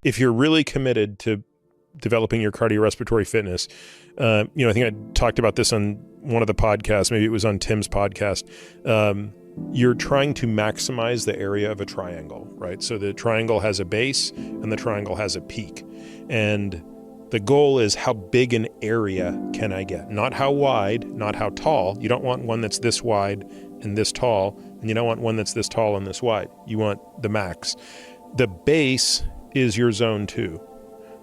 if you're really committed to developing your cardiorespiratory fitness, I think I talked about this on one of the podcasts, maybe it was on Tim's podcast. You're trying to maximize the area of a triangle, right? So the triangle has a base and the triangle has a peak. And the goal is how big an area can I get? Not how wide, not how tall. You don't want one that's this wide and this tall, and you don't want one that's this tall and this wide. You want the max. The base is your zone 2.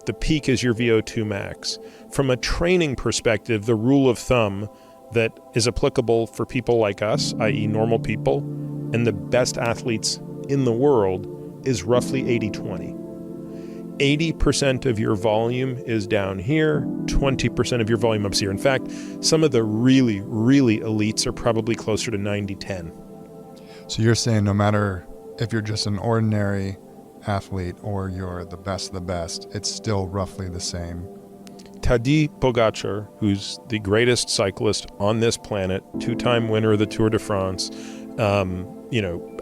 The peak is your VO2 max. From a training perspective, the rule of thumb that is applicable for people like us, i.e. normal people, and the best athletes in the world is roughly 80-20. 80% of your volume is down here, 20% of your volume up here. In fact, some of the really, really elites are probably closer to 90-10. So you're saying no matter if you're just an ordinary athlete or you're the best of the best, it's still roughly the same. Tadej Pogačar, who's the greatest cyclist on this planet, 2-time winner of the Tour de France,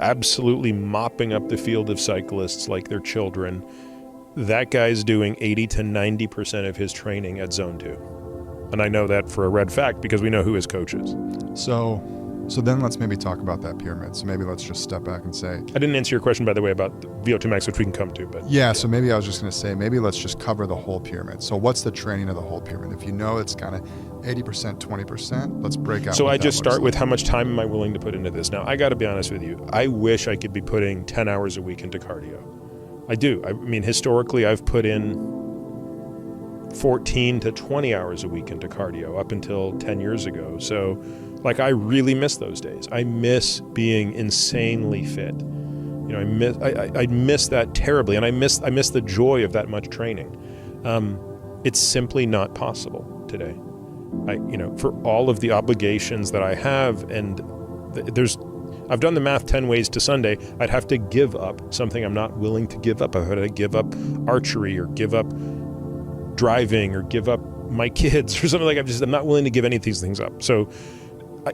absolutely mopping up the field of cyclists like they're children. That guy's doing 80 to 90% of his training at zone 2. And I know that for a red fact because we know who his coach is. So then let's maybe talk about that pyramid. So maybe let's just step back and say... I didn't answer your question, by the way, about the VO2 max, which we can come to. But yeah, so maybe I was just going to say, maybe let's just cover the whole pyramid. So what's the training of the whole pyramid? If you know it's kind of 80%, 20%, let's break out. So I just start with how much time am I willing to put into this? Now, I got to be honest with you. I wish I could be putting 10 hours a week into cardio. I do. I mean, historically, I've put in 14 to 20 hours a week into cardio up until 10 years ago. So, I really miss those days. I miss being insanely fit. I miss that terribly, and I miss the joy of that much training. It's simply not possible today. For all of the obligations that I have, and I've done the math 10 ways to Sunday. I'd have to give up something I'm not willing to give up. I'd have to give up archery or give up driving or give up my kids or something I'm not willing to give any of these things up. So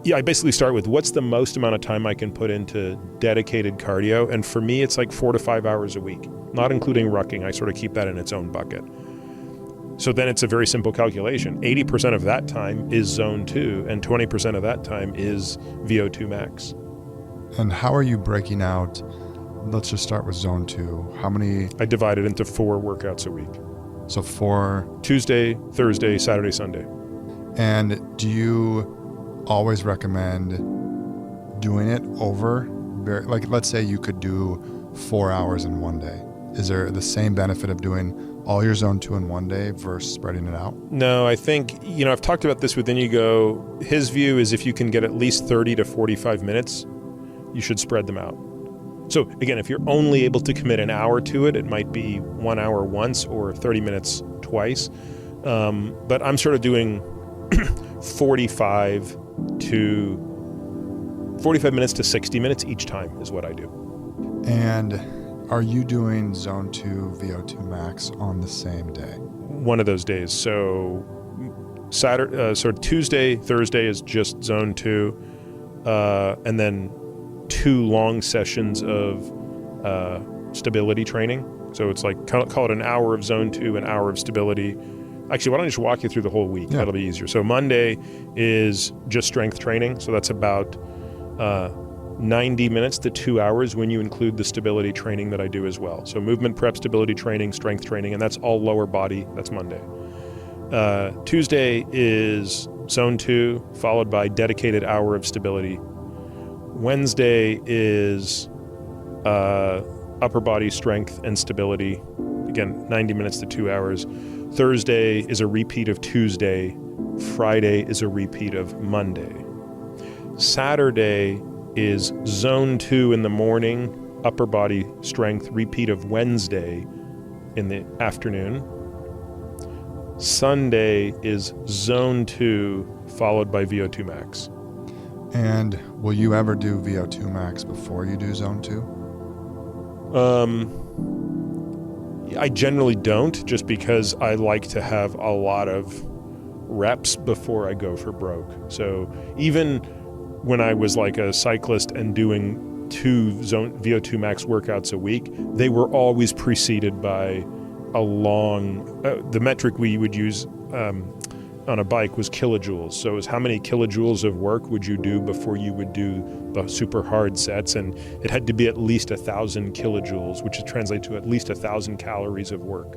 I basically start with what's the most amount of time I can put into dedicated cardio. And for me, it's 4 to 5 hours a week, not including rucking. I sort of keep that in its own bucket. So then it's a very simple calculation. 80% of that time is zone 2 and 20% of that time is VO2 max. And how are you breaking out? Let's just start with zone 2. How many? I divide it into 4 workouts a week. So 4? Tuesday, Thursday, Saturday, Sunday. And do you always recommend doing it over? Let's say you could do 4 hours in one day. Is there the same benefit of doing all your zone 2 in one day versus spreading it out? No, I think, I've talked about this with Inigo. His view is if you can get at least 30 to 45 minutes, you should spread them out. So again, if you're only able to commit an hour to it, it might be 1 hour once or 30 minutes twice. But I'm sort of doing 45 minutes to 60 minutes each time is what I do. And are you doing zone 2 VO2 max on the same day? One of those days. So Tuesday, Thursday is just zone 2, and then 2 long sessions of stability training. So it's call it an hour of zone 2, an hour of stability. Actually, why don't I just walk you through the whole week? Yeah. That'll be easier. So Monday is just strength training. So that's about 90 minutes to 2 hours when you include the stability training that I do as well. So movement prep, stability training, strength training, and that's all lower body. That's Monday. Tuesday is zone 2, followed by dedicated hour of stability. Wednesday is upper body strength and stability. Again, 90 minutes to 2 hours. Thursday is a repeat of Tuesday. Friday is a repeat of Monday. Saturday is zone 2 in the morning, upper body strength, repeat of Wednesday in the afternoon. Sunday is zone 2 followed by VO2 max. And will you ever do VO2 max before you do zone 2? I generally don't, just because I like to have a lot of reps before I go for broke. So even when I was a cyclist and doing 2 zone VO2 max workouts a week, they were always preceded by a long, the metric we would use on a bike was kilojoules. So it was how many kilojoules of work would you do before you would do the super hard sets, and it had to be at least 1,000 kilojoules, which translates to at least 1,000 calories of work.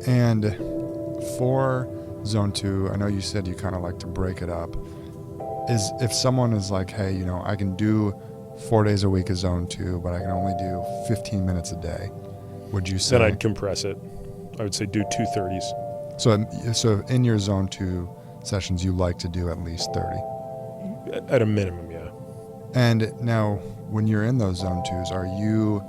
And for zone 2, I know you said you kind of like to break it up. Is if someone is like, hey, you know, I can do 4 days a week of zone 2, but I can only do 15 minutes a day, would you say? Then I'd compress it. I would say do 2 30s. So in your zone 2 sessions, you like to do at least 30? At a minimum, yeah. And now, when you're in those zone 2s, are you,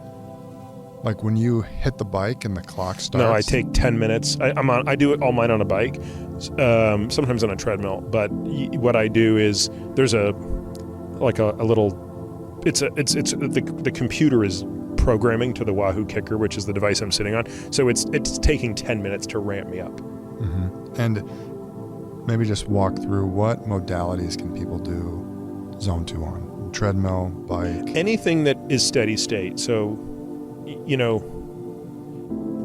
like when you hit the bike and the clock starts? No, I take 10 minutes. I do it all mine on a bike, sometimes on a treadmill. But what I do is there's a little, the computer is programming to the Wahoo Kicker, which is the device I'm sitting on. So it's taking 10 minutes to ramp me up. Mm-hmm. And maybe just walk through what modalities can people do zone 2 on? Treadmill, bike? Anything that is steady state. So, you know,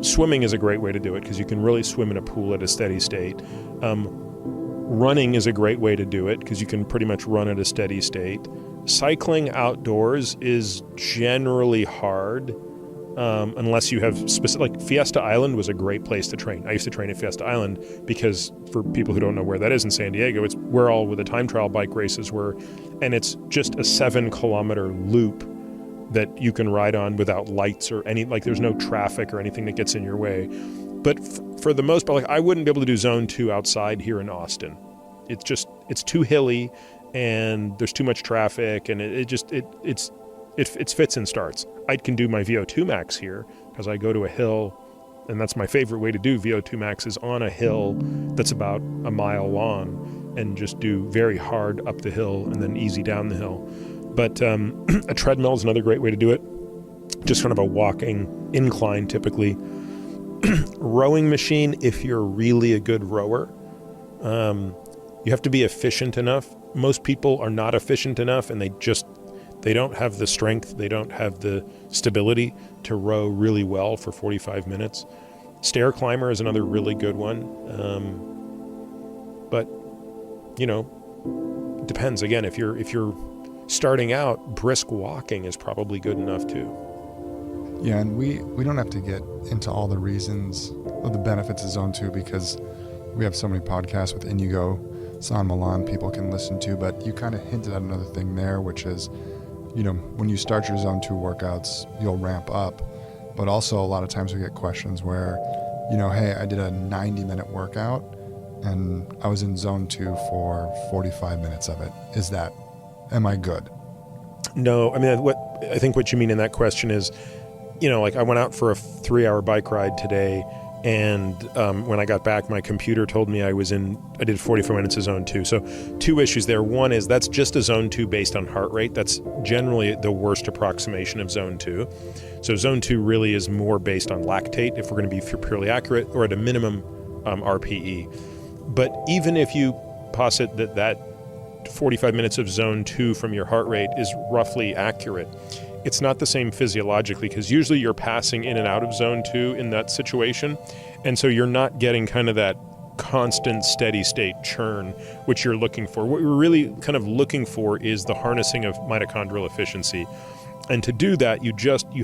swimming is a great way to do it because you can really swim in a pool at a steady state. Running is a great way to do it because you can pretty much run at a steady state. Cycling outdoors is generally hard unless you have specific, like Fiesta Island was a great place to train. I used to train at Fiesta Island because, for people who don't know where that is in San Diego, it's where all the time trial bike races were, and it's just a 7-kilometer loop that you can ride on without lights or there's no traffic or anything that gets in your way. But for the most part, I wouldn't be able to do zone 2 outside here in Austin. It's too hilly and there's too much traffic, and it's fits and starts. I can do my VO2 max here because I go to a hill, and that's my favorite way to do VO2 max is on a hill that's about a mile long and just do very hard up the hill and then easy down the hill. But a treadmill is another great way to do it. Just kind of a walking incline typically. Rowing machine, if you're really a good rower, you have to be efficient enough. Most people are not efficient enough, and they don't have the strength, they don't have the stability to row really well for 45 minutes. Stair climber is another really good one. But, you know, it depends. Again, if you're starting out, brisk walking is probably good enough too. Yeah, and we don't have to get into all the reasons or the benefits of zone 2 because we have so many podcasts with Inigo, San Milan people can listen to, but you kind of hinted at another thing there, which is, you know, when you start your zone 2 workouts, you'll ramp up, but also a lot of times we get questions where, you know, hey, I did a 90-minute workout and I was in zone 2 for 45 minutes of it. Am I good? No, I mean, I think what you mean in that question is, you know, like I went out for a 3-hour bike ride today, and when I got back, my computer told me I did 45 minutes of zone 2. So 2 issues there. One is that's just a zone 2 based on heart rate. That's generally the worst approximation of zone 2. So zone 2 really is more based on lactate, if we're going to be purely accurate, or at a minimum RPE. But even if you posit that 45 minutes of zone 2 from your heart rate is roughly accurate, it's not the same physiologically, because usually you're passing in and out of zone 2 in that situation. And so you're not getting kind of that constant steady state churn, which you're looking for. What you're really kind of looking for is the harnessing of mitochondrial efficiency. And to do that, you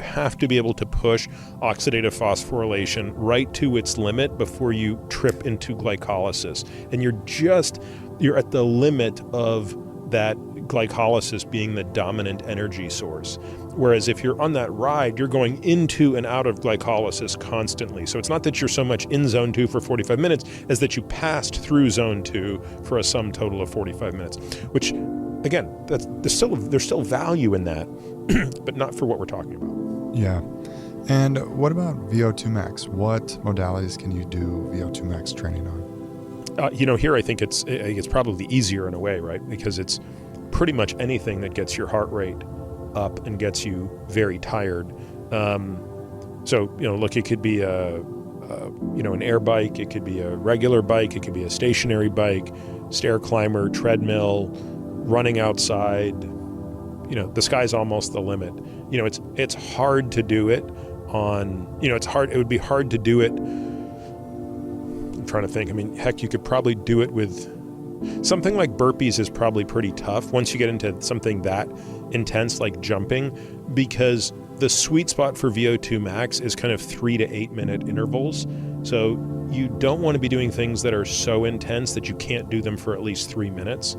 have to be able to push oxidative phosphorylation right to its limit before you trip into glycolysis. And you're at the limit of that glycolysis being the dominant energy source. Whereas if you're on that ride, you're going into and out of glycolysis constantly. So it's not that you're so much in zone 2 for 45 minutes as that you passed through zone 2 for a sum total of 45 minutes, which again, there's still value in that, but not for what we're talking about. Yeah. And what about VO2 max? What modalities can you do VO2 max training on? Here I think it's probably easier in a way, right? Because it's pretty much anything that gets your heart rate up and gets you very tired. Look, it could be an air bike, it could be a regular bike, it could be a stationary bike, stair climber, treadmill, running outside. The sky's almost the limit. It's hard to do it on, it's hard. It would be hard to do it. I'm trying to think. I mean, heck, you could probably do it with something like burpees is probably pretty tough once you get into something that intense like jumping, because the sweet spot for VO2 max is kind of 3 to 8 minute intervals. So you don't want to be doing things that are so intense that you can't do them for at least 3 minutes.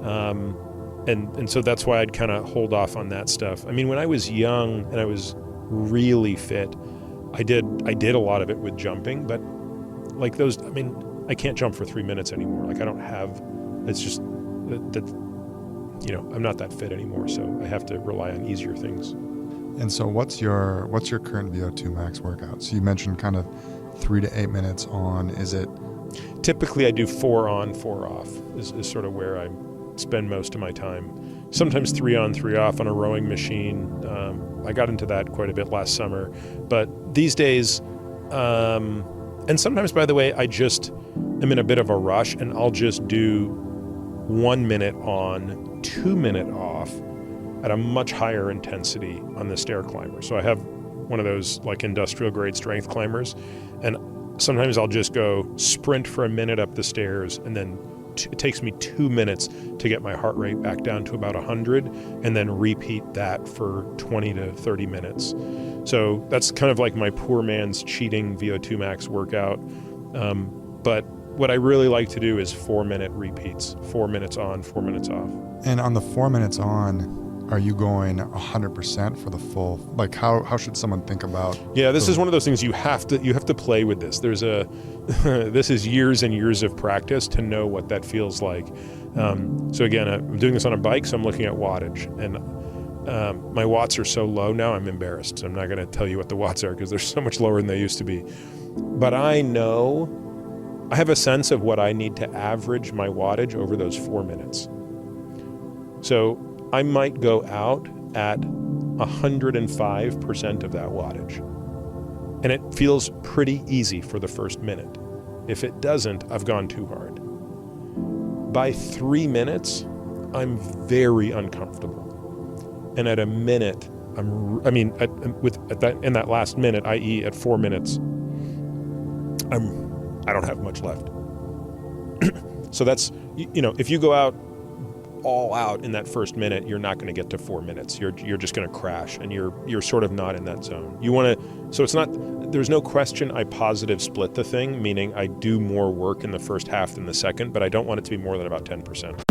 And so that's why I'd kind of hold off on that stuff. I mean, when I was young and I was really fit, I did a lot of it with jumping, but like those, I mean, I can't jump for 3 minutes anymore. Like I don't have, it's just that, I'm not that fit anymore. So I have to rely on easier things. And so what's your current VO2 max workout? So you mentioned kind of 3 to 8 minutes on. Is it? Typically I do 4 on, 4 off is sort of where I spend most of my time. Sometimes 3 on, 3 off on a rowing machine. I got into that quite a bit last summer, but these days, and sometimes, by the way, I just am in a bit of a rush and I'll just do 1 minute on, 2 minute off at a much higher intensity on the stair climber. So I have one of those like industrial grade strength climbers, and sometimes I'll just go sprint for a minute up the stairs, and then it takes me 2 minutes to get my heart rate back down to about 100, and then repeat that for 20 to 30 minutes. So that's kind of like my poor man's cheating VO2 max workout. But what I really like to do is 4 minute repeats, 4 minutes on, 4 minutes off. And on the 4 minutes on, are you going 100% for the full? Like how should someone think about? Yeah, this is one of those things you have to play with this. This is years and years of practice to know what that feels like. So again, I'm doing this on a bike, so I'm looking at wattage, and my watts are so low now, I'm embarrassed. So I'm not going to tell you what the watts are because they're so much lower than they used to be. But I have a sense of what I need to average my wattage over those 4 minutes. So I might go out at 105% of that wattage. And it feels pretty easy for the first minute. If it doesn't, I've gone too hard. By 3 minutes, I'm very uncomfortable. And at a minute, in that last minute, i.e. at 4 minutes, I don't have much left. So that's, if you go out all out in that first minute, you're not going to get to 4 minutes. You're just going to crash, and you're sort of not in that zone. So it's not, there's no question I positive split the thing, meaning I do more work in the first half than the second, but I don't want it to be more than about 10%.